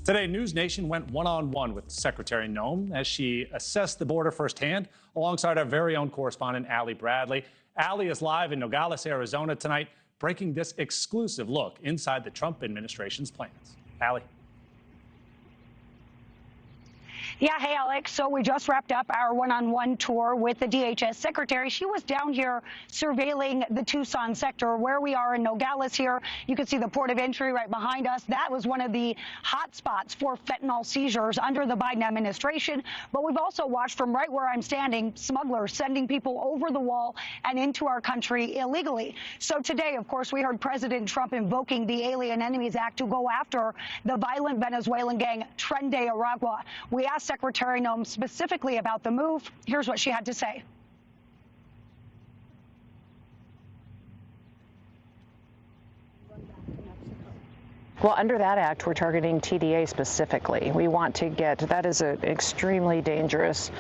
Today, NewsNation went one-on-one with Secretary Noem as she assessed the border firsthand alongside our very own correspondent, Allie Bradley. Allie is live in Nogales, Arizona tonight, breaking this exclusive look inside the Trump administration's plans. Allie. Yeah, hey, Alex. So we just wrapped up our one-on-one tour with the DHS secretary. She was down here surveilling the Tucson sector where we are in Nogales here. You can see the port of entry right behind us. That was one of the hot spots for fentanyl seizures under the Biden administration. But we've also watched from right where I'm standing, smugglers sending people over the wall and into our country illegally. So today, of course, we heard President Trump invoking the Alien Enemies Act to go after the violent Venezuelan gang Tren de Aragua. We asked Secretary Noem specifically about the move. Here's what she had to say. Well, under that act, we're targeting TDA specifically. We want to get, that is an extremely dangerous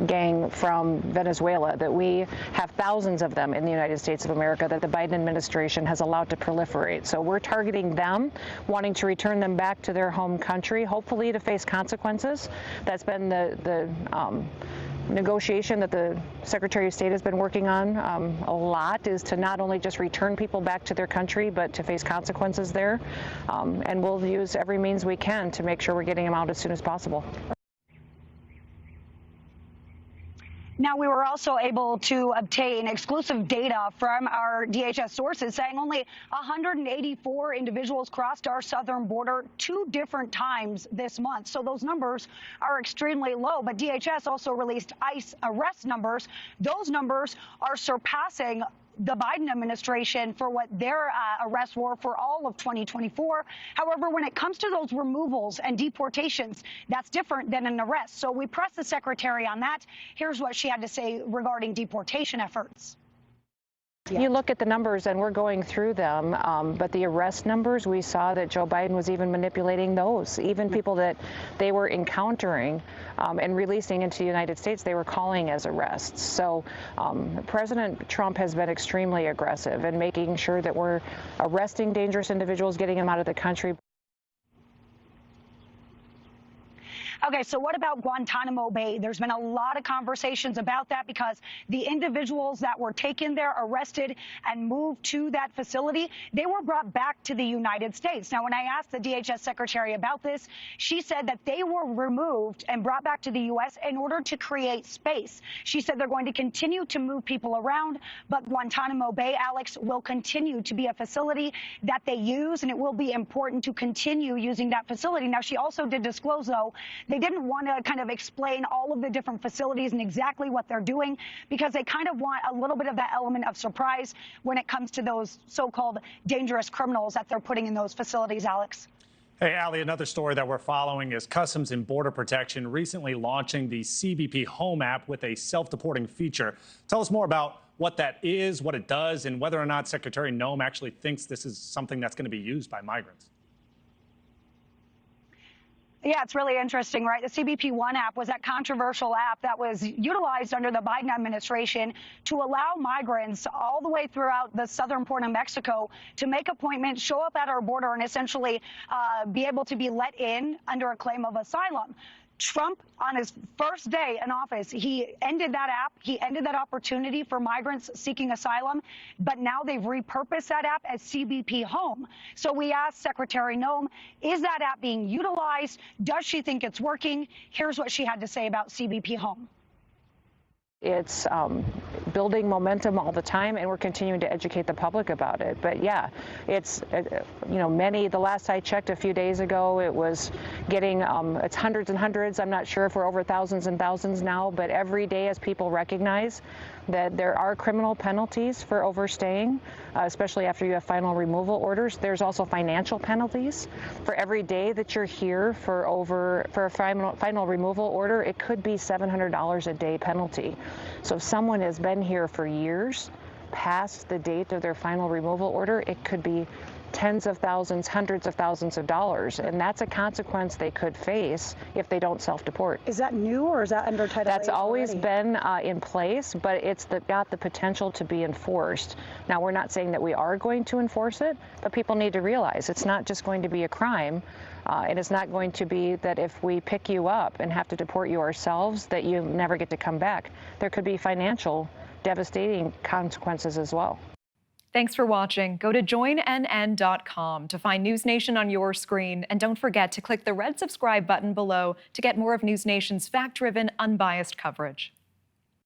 gang from Venezuela that we have thousands of them in the United States of America that the Biden administration has allowed to proliferate. So we're targeting them, wanting to return them back to their home country, hopefully to face consequences. That's been the negotiation that the Secretary of State has been working on a lot, is to not only just return people back to their country, but to face consequences there. And we'll use every means we can to make sure we're getting them out as soon as possible. Now, we were also able to obtain exclusive data from our DHS sources saying only 184 individuals crossed our southern border 2 different times this month. So those numbers are extremely low. But DHS also released ICE arrest numbers. Those numbers are surpassing the Biden administration for what their arrests were for all of 2024. However, when it comes to those removals and deportations, that's different than an arrest. So we pressed the secretary on that. Here's what she had to say regarding deportation efforts. You look at the numbers, and we're going through them, but the arrest numbers, we saw that Joe Biden was even manipulating those. Even people that they were encountering and releasing into the United States, they were calling as arrests. So President Trump has been extremely aggressive in making sure that we're arresting dangerous individuals, getting them out of the country. Okay, so what about Guantanamo Bay? There's been a lot of conversations about that because the individuals that were taken there, arrested, and moved to that facility, they were brought back to the United States. Now, when I asked the DHS secretary about this, she said that they were removed and brought back to the U.S. in order to create space. She said they're going to continue to move people around, but Guantanamo Bay, Alex, will continue to be a facility that they use, and it will be important to continue using that facility. Now, she also did disclose, though, they didn't want to kind of explain all of the different facilities and exactly what they're doing because they kind of want a little bit of that element of surprise when it comes to those so-called dangerous criminals that they're putting in those facilities, Alex. Hey, Allie, another story that we're following is Customs and Border Protection recently launching the CBP Home app with a self-deporting feature. Tell us more about what that is, what it does, and whether or not Secretary Noem actually thinks this is something that's going to be used by migrants. Yeah, it's really interesting, right? The CBP One app was that controversial app that was utilized under the Biden administration to allow migrants all the way throughout the southern port of Mexico to make appointments, show up at our border, and essentially be able to be let in under a claim of asylum. Trump, on his first day in office, he ended that app. He ended that opportunity for migrants seeking asylum. But now they've repurposed that app as CBP Home. So we asked Secretary Noem, is that app being utilized? Does she think it's working? Here's what she had to say about CBP Home. It's building momentum all the time, and we're continuing to educate the public about it. But yeah, it's, the last I checked a few days ago, it was getting, it's hundreds and hundreds. I'm not sure if we're over thousands and thousands now, but every day as people recognize that there are criminal penalties for overstaying, especially after you have final removal orders. There's also financial penalties. For every day that you're here for a final removal order, it could be $700 a day penalty. So if someone has been here for years, past the date of their final removal order, it could be tens of thousands, hundreds of thousands of dollars, and that's a consequence they could face if they don't self-deport. Is that new, or is that under Title That's 8 always already? been in place, but it's got the potential to be enforced. Now, we're not saying that we are going to enforce it, but people need to realize it's not just going to be a crime. And it's not going to be that if we pick you up and have to deport you ourselves, that you never get to come back. There could be financial, devastating consequences as well. Thanks for watching. Go to joinnn.com to find News Nation on your screen. And don't forget to click the red subscribe button below to get more of News Nation's fact-driven, unbiased coverage.